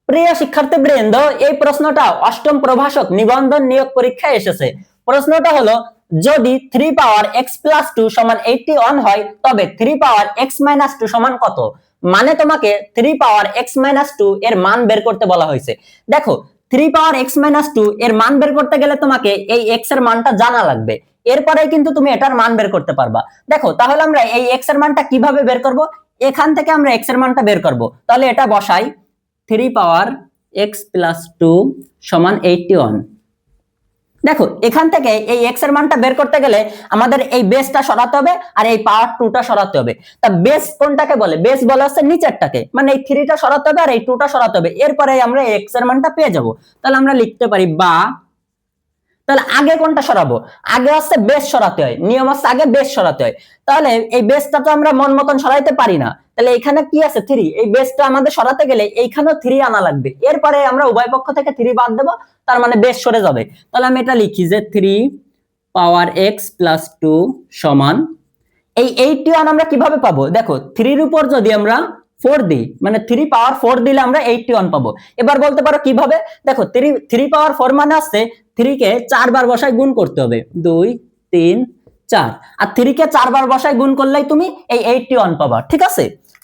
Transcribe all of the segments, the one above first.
প্রিয় শিক্ষার্থীবৃন্দ, এই প্রশ্নটা অষ্টম প্রভাষক নিবন্ধন নিয়োগ পরীক্ষায় এসেছে। প্রশ্নটা হলো, যদি 3 পাওয়ার x প্লাস 2 সমান 81 হয় তবে 3 পাওয়ার x মাইনাস 2 সমান কত? মানে তোমাকে 3 পাওয়ার x মাইনাস 2 এর মান বের করতে বলা হয়েছে। দেখো, 3 পাওয়ার x মাইনাস 2 এর মান বের করতে গেলে তোমাকে এই x এর মানটা জানা লাগবে, এরপরে কিন্তু তুমি এটার মান বের করতে পারবা। দেখো, তাহলে আমরা এই x এর মানটা কিভাবে বের করব? এখান থেকে আমরা x এর মানটা বের করব। তাহলে এটা বসাই, 3 পাওয়ার x প্লাস 2 সমান 81। দেখো, এখান থেকে এই x এর মানটা বের করতে গেলে আমাদের এই বেসটা সরাতে হবে আর এই পাওয়ার 2টা সরাতে হবে। তা বেস কোনটাকে বলে? বেস বলা হচ্ছে নিচেরটাকে, মানে এই 3টা সরাতে হবে আর এই 2টা সরাতে হবে, এরপরে আমরা x এর মানটা পেয়ে যাব। তাহলে আমরা লিখতে পারি বা, তাহলে আগে কোনটা সরাবো? আগে হচ্ছে বেস সরাতে হয়, নিয়ম হচ্ছে আগে বেস সরাতে হয়। তাহলে এই বেসটা তো আমরা মন মতন সরাইতে পারি না, তাহলে এখানে কি আছে 3, এই বেসটা আমাদের সরাতে গেলে এইখানেও 3 আনা লাগবে, এরপরে আমরা উভয় পক্ষ থেকে 3 বাদ দেব, তার মানে বেস সরে যাবে। তাহলে আমি এটা লিখি যে 3 পাওয়ার x প্লাস 2 সমান এই 81 আমরা কিভাবে পাবো? দেখো, 3 এর উপর যদি আমরা 4 দিই, মানে 3 পাওয়ার 4 দিলে আমরা 81 পাবো। এবার বলতে পারো কিভাবে? দেখো, 3 পাওয়ার 4 মানে আছে 3 কে 4 বার বসায় গুণ করতে হবে, 2 3 4, আর 3 কে 4 বার বসায় গুণ করলেই তুমি এই 81 পাবা। ঠিক আছে,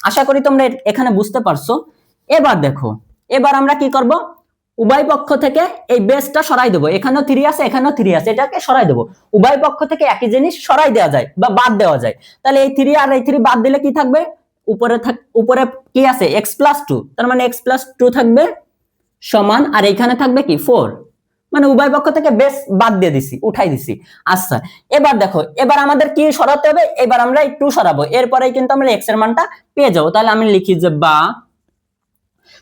আশা করি তোমরা এখানে বুঝতে পারছো। এবার দেখো, এবার আমরা কি করব? উভয় পক্ষ থেকে এই বেসটা সরাই দেবো, এখানেও 3 আছে এখানেও 3 আছে, এটাকে সরাই দেবো। উভয় পক্ষ থেকে একই জিনিস সরাই দেওয়া যায় বা বাদ দেওয়া যায়। তাহলে এই 3 আর এই 3 বাদ দিলে কি থাকবে? উপরে কি আছে? x প্লাস 2, তার মানে x প্লাস 2 থাকবে সমান, আর এখানে থাকবে কি 4, মানে উভয় পক্ষ থেকে বেস বাদ দিয়ে দিছি, উঠাই দিছি। আচ্ছা, এবার দেখো, এবার আমাদের কি সরাতে হবে? এবার আমরা এই 2 সরাবো, এরপরে কিন্তু আমরা x এর মানটা পেয়ে যাবো। তাহলে আমি লিখি যে বা,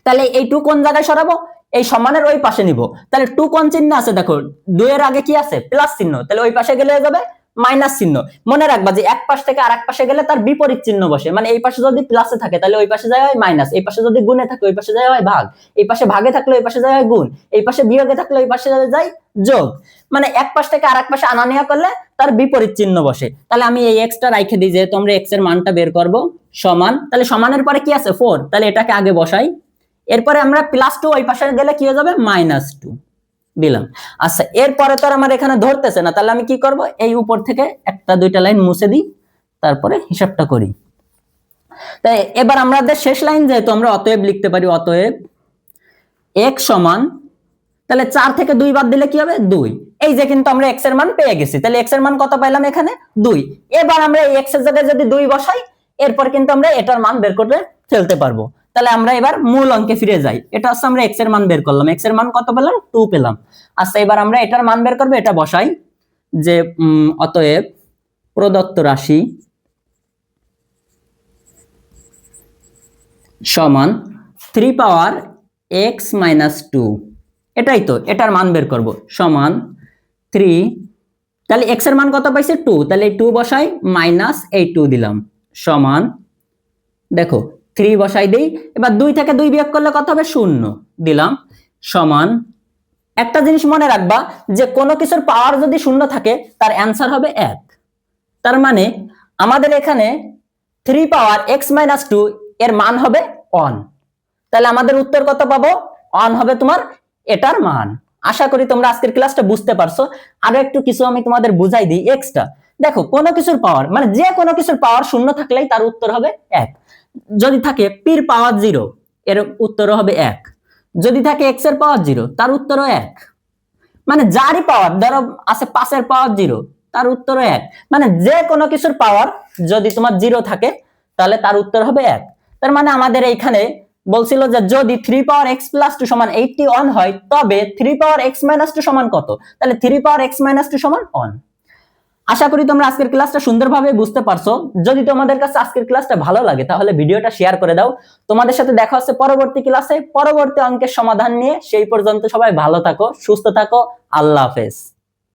তাহলে এই 2 কোন জায়গায় সরাবো? এই সমানের ওই পাশে নিব। তাহলে 2 কোন চিহ্ন আছে? দেখো, 2 এর আগে কি আছে? প্লাস চিহ্ন, তাহলে ওই পাশে গেলে হয়ে যাবে মাইনাস চিহ্ন। মনে রাখবা যে এক পাশ থেকে আরেক পাশে গেলে তার বিপরীত চিহ্ন বসে, মানে এই পাশে যদি প্লাসে থাকে তাহলে ওই পাশে যায় হয় মাইনাস, এই পাশে যদি গুণে থাকে ওই পাশে যায় হয় ভাগ, এই পাশে ভাগে থাকলে ওই পাশে যায় হয় গুণ, এই পাশে বিয়োগে থাকলে ওই পাশে যায় যোগ। মানে এক পাশ থেকে আরেক পাশে আনা নেওয়া করলে তার বিপরীত চিহ্ন বসে। তাহলে আমি এই এক্সটা রাইখে দিই, যে তোমরা এক্স এর মানটা বের করব সমান, তাহলে সমানের পরে কি আছে 4, তাহলে এটাকে আগে বসাই, এরপরে আমরা প্লাস 2 ওই পাশে গেলে কি হয়ে যাবে? মাইনাস 2 দিলাম। আচ্ছা, এরপরে তো আমার এখানে ধরতেছে না, তাহলে আমি কি করব? এই উপর থেকে একটা দুইটা লাইন মুছে দিই, তারপরে হিসাবটা করি। তাই এবার আমাদের শেষ লাইন যেহেতু, আমরা অতএব লিখতে পারি, অতএব x সমান, তাহলে 4 থেকে 2 বাদ দিলে কি হবে? 2। এই যে কিন্তু আমরা x এর মান পেয়ে গেছি, তাহলে x এর মান কত পাইলাম? এখানে 2। এবার আমরা এই x এর জায়গায় যদি 2 বসাই, এরপর কিন্তু আমরা এটার মান বের করে ফেলতে পারবো। তাহলে আমরা এবার মূল অঙ্কে ফিরে যাই। এটা হচ্ছে আমরা x এর মান বের করলাম, x এর মান কত পেলাম? 2 পেলাম। আচ্ছা, এবার আমরা এটার মান বের করব, এটা বসাই যে অতএব প্রদত্ত রাশি সমান 3 পাওয়ার x মাইনাস 2, এটাই তো, এটার মান বের করব সমান 3, তাহলে x এর মান কত পাইছে? 2, তাহলে এই 2 বসাই, মাইনাস এই 2 দিলাম সমান, দেখো 3 বসাই দেই, এবার 2 থেকে 2 বিয়োগ করলে কত হবে? 0 দিলাম সমান, একটা জিনিস মনে রাখবা যে কোনো কিছুর পাওয়ার যদি 0 থাকে তার অ্যান্সার হবে 1। তার মানে আমাদের এখানে 3 পাওয়ার x মাইনাস 2 এর মান হবে 1। তাহলে আমাদের উত্তর কত পাবো? 1 হবে তোমার এটার মান। আশা করি তোমরা আজকের ক্লাসটা বুঝতে পারছো। আরো একটু কিছু আমি তোমাদের বুঝাই দিই এক্সট্রা। দেখো, কোনো কিছুর পাওয়ার, মানে যে কোনো কিছুর পাওয়ার 0 থাকলেই তার উত্তর হবে 1। যদি থাকে p এর পাওয়ার 0, এর উত্তরও হবে 1। যদি থাকে x এর পাওয়ার 0, তার উত্তরও 1। মানে যারই পাওয়ার ধরো আছে 5 এর পাওয়ার 0, তার উত্তরও 1। মানে যে কোনো কিছুর পাওয়ার যদি তোমার 0 থাকে তাহলে তার উত্তর হবে 1। তার মানে আমাদের এইখানে বলছিল যে যদি 3 পাওয়ার x প্লাস 2 সমান 81 হয় তবে 3 পাওয়ার x মাইনাস 2 সমান কত? তাহলে 3 পাওয়ার x মাইনাস 2 সমান 1। আশা করি তোমরা আজকের ক্লাসটা সুন্দরভাবে বুঝতে পারছো। যদি তোমাদের কাছে আজকের ক্লাসটা ভালো লাগে তাহলে ভিডিওটা শেয়ার করে দাও। তোমাদের সাথে দেখা হচ্ছে পরবর্তী ক্লাসে পরবর্তী অঙ্কের সমাধান নিয়ে। সেই পর্যন্ত সবাই ভালো থাকো, সুস্থ থাকো। আল্লাহ হাফেজ।